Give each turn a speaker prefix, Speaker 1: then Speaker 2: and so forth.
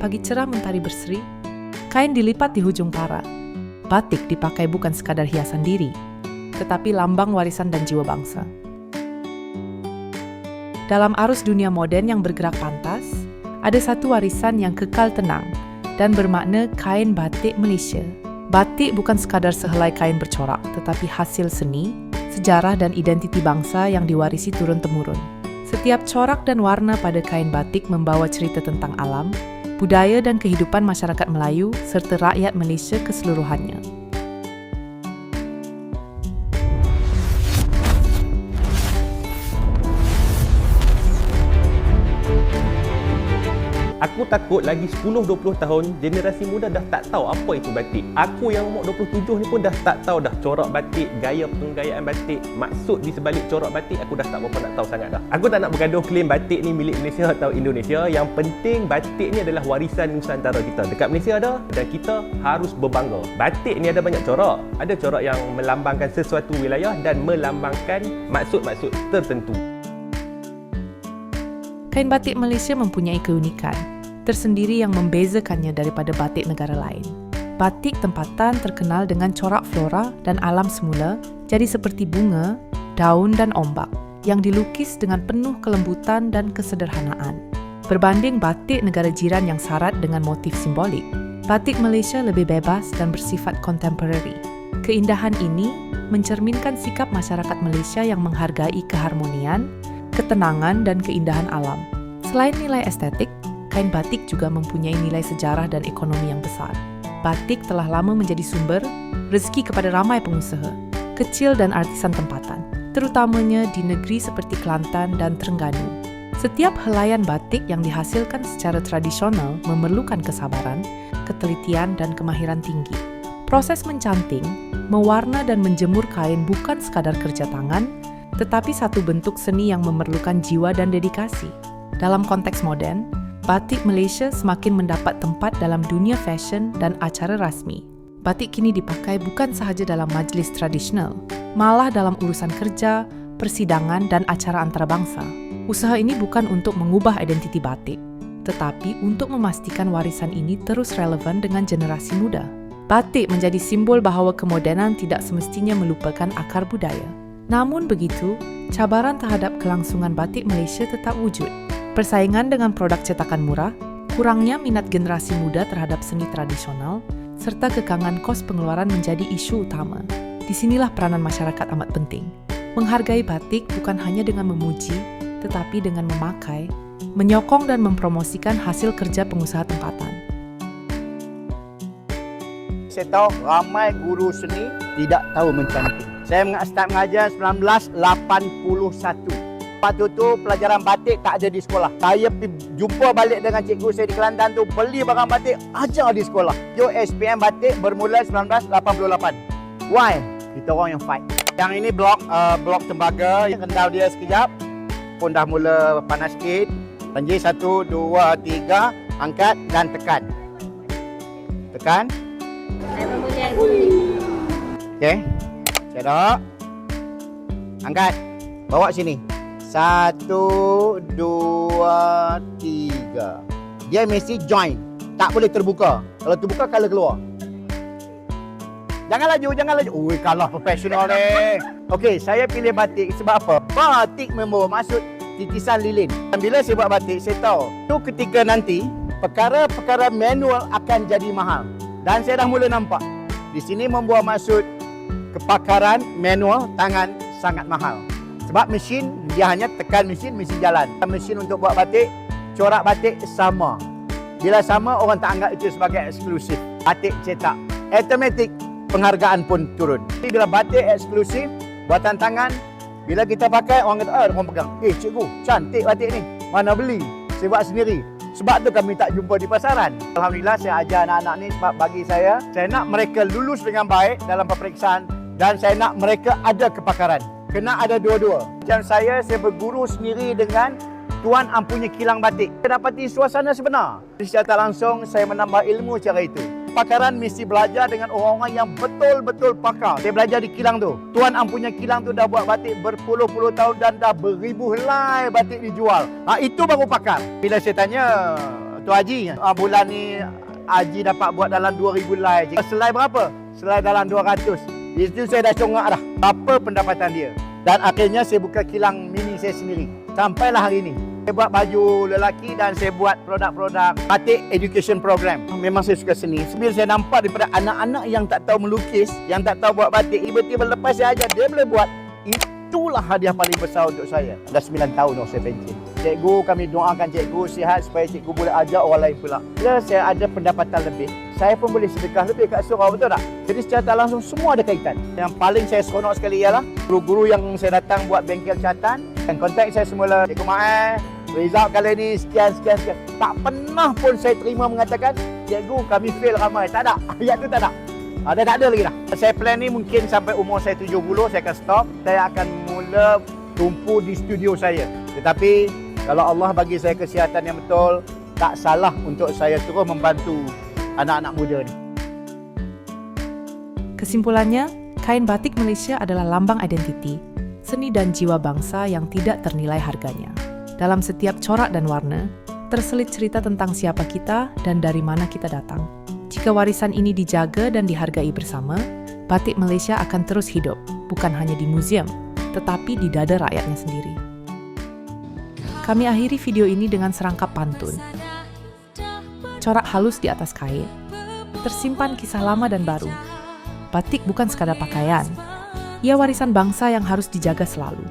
Speaker 1: pagi cerah mentari berseri, kain dilipat di hujung para. Batik dipakai bukan sekadar hiasan diri, tetapi lambang warisan dan jiwa bangsa. Dalam arus dunia modern yang bergerak pantas, ada satu warisan yang kekal tenang dan bermakna kain batik Malaysia. Batik bukan sekadar sehelai kain bercorak, tetapi hasil seni, sejarah dan identiti bangsa yang diwarisi turun-temurun. Setiap corak dan warna pada kain batik membawa cerita tentang alam, budaya dan kehidupan masyarakat Melayu serta rakyat Malaysia keseluruhannya.
Speaker 2: Aku takut lagi 10-20 tahun, generasi muda dah tak tahu apa itu batik. Aku yang umur 27 ni pun dah tak tahu dah corak batik, gaya penggayaan batik, maksud di sebalik corak batik, aku dah tak berapa nak tahu sangat dah. Aku tak nak bergaduh klaim batik ni milik Malaysia atau Indonesia. Yang penting batik ni adalah warisan Nusantara kita. Dekat Malaysia ada dan kita harus berbangga. Batik ni ada banyak corak. Ada corak yang melambangkan sesuatu wilayah dan melambangkan maksud-maksud tertentu.
Speaker 1: Kain batik Malaysia mempunyai keunikan tersendiri yang membezakannya daripada batik negara lain. Batik tempatan terkenal dengan corak flora dan alam semula, jadi seperti bunga, daun dan ombak yang dilukis dengan penuh kelembutan dan kesederhanaan. Berbanding batik negara jiran yang syarat dengan motif simbolik, batik Malaysia lebih bebas dan bersifat kontemporari. Keindahan ini mencerminkan sikap masyarakat Malaysia yang menghargai keharmonian, ketenangan dan keindahan alam. Selain nilai estetik, kain batik juga mempunyai nilai sejarah dan ekonomi yang besar. Batik telah lama menjadi sumber rezeki kepada ramai pengusaha, kecil dan artisan tempatan, terutamanya di negeri seperti Kelantan dan Terengganu. Setiap helaian batik yang dihasilkan secara tradisional memerlukan kesabaran, ketelitian dan kemahiran tinggi. Proses mencanting, mewarna dan menjemur kain bukan sekadar kerja tangan, tetapi satu bentuk seni yang memerlukan jiwa dan dedikasi. Dalam konteks moden, batik Malaysia semakin mendapat tempat dalam dunia fashion dan acara rasmi. Batik kini dipakai bukan sahaja dalam majlis tradisional, malah dalam urusan kerja, persidangan dan acara antarabangsa. Usaha ini bukan untuk mengubah identiti batik, tetapi untuk memastikan warisan ini terus relevan dengan generasi muda. Batik menjadi simbol bahawa kemodenan tidak semestinya melupakan akar budaya. Namun begitu, cabaran terhadap kelangsungan batik Malaysia tetap wujud. Persaingan dengan produk cetakan murah, kurangnya minat generasi muda terhadap seni tradisional, serta kekangan kos pengeluaran menjadi isu utama. Di sinilah peranan masyarakat amat penting. Menghargai batik bukan hanya dengan memuji, tetapi dengan memakai, menyokong dan mempromosikan hasil kerja pengusaha tempatan.
Speaker 3: Saya tahu ramai guru seni tidak tahu mencanting. Saya start mengajar 1981. Waktu tu pelajaran batik tak ada di sekolah. Saya jumpa balik dengan cikgu saya di Kelantan tu, beli barang batik, ajar di sekolah. SPM batik bermula 1988. Why? Kita orang yang fight. Yang ini blok tembaga, yang kental dia sekejap. Pun dah mula panas sikit. Panji 1, 2, 3, angkat dan tekan. Tekan. Okey. Cedok. Angkat. Bawa sini. 1, 2, 3. Dia mesti join. Tak boleh terbuka. Kalau terbuka, color keluar. Jangan laju. Ui, kalah profesional ni. Okey, saya pilih batik sebab apa? Batik membawa maksud titisan lilin. Dan bila saya buat batik, saya tahu tu ketika nanti perkara-perkara manual akan jadi mahal. Dan saya dah mula nampak. Di sini membawa maksud kepakaran manual tangan sangat mahal. Sebab mesin, dia hanya tekan mesin jalan. Mesin untuk buat batik, corak batik sama. Bila sama, orang tak anggap itu sebagai eksklusif. Batik cetak, automatik penghargaan pun turun. Jadi bila batik eksklusif, buatan tangan, bila kita pakai, orang kata, orang pegang. Cikgu, cantik batik ni. Mana beli? Saya buat sendiri. Sebab tu kami tak jumpa di pasaran. Alhamdulillah saya ajar anak-anak ni sebab bagi saya nak mereka lulus dengan baik dalam peperiksaan dan saya nak mereka ada kepakaran. Kena ada dua-dua. Macam saya berguru sendiri dengan Tuan Ampunya Kilang Batik. Saya dapati suasana sebenar. Secara tak langsung saya menambah ilmu cara itu. Pakaran mesti belajar dengan orang-orang yang betul-betul pakar. Saya belajar di kilang tu. Tuan Ampunya Kilang tu dah buat batik berpuluh-puluh tahun dan dah beribu helai batik dijual. Itu baru pakar. Bila saya tanya Tu Haji, bulan ni Haji dapat buat dalam 2,000 helai je. Selai berapa? Selai dalam 200. Di situ saya dah congak dah berapa pendapatan dia. Dan akhirnya saya buka kilang mini saya sendiri. Sampailah hari ini. Saya buat baju lelaki dan saya buat produk-produk batik education program. Memang saya suka seni. Bila saya nampak daripada anak-anak yang tak tahu melukis, yang tak tahu buat batik, tiba-tiba lepas saya ajar, dia boleh buat. Itulah hadiah paling besar untuk saya. Dah 9 tahun saya pencen. Cikgu, kami doakan cikgu sihat supaya cikgu boleh ajar orang lain pula. Bila saya ada pendapatan lebih, saya pun boleh sedekah lebih kat surau, betul tak? Jadi secara tak langsung semua ada kaitan. Yang paling saya seronok sekali ialah guru-guru yang saya datang buat bengkel catatan dan kontak saya semula, Cikgu Mae, result kali ni sekian. Tak pernah pun saya terima mengatakan, cikgu kami fail ramai. Tak ada. Ayat tu tak ada. Dah tak ada lagi dah. Saya plan ni mungkin sampai umur saya 70 saya akan stop. Saya akan mula tumpu di studio saya. Tetapi kalau Allah bagi saya kesihatan yang betul, tak salah untuk saya terus membantu anak-anak muda ni.
Speaker 1: Kesimpulannya, kain batik Malaysia adalah lambang identiti, seni dan jiwa bangsa yang tidak ternilai harganya. Dalam setiap corak dan warna, terselit cerita tentang siapa kita dan dari mana kita datang. Jika warisan ini dijaga dan dihargai bersama, batik Malaysia akan terus hidup, bukan hanya di museum, tetapi di dada rakyatnya sendiri. Kami akhiri video ini dengan serangkap pantun. Corak halus di atas kain, tersimpan kisah lama dan baru. Batik bukan sekadar pakaian, ia warisan bangsa yang harus dijaga selalu.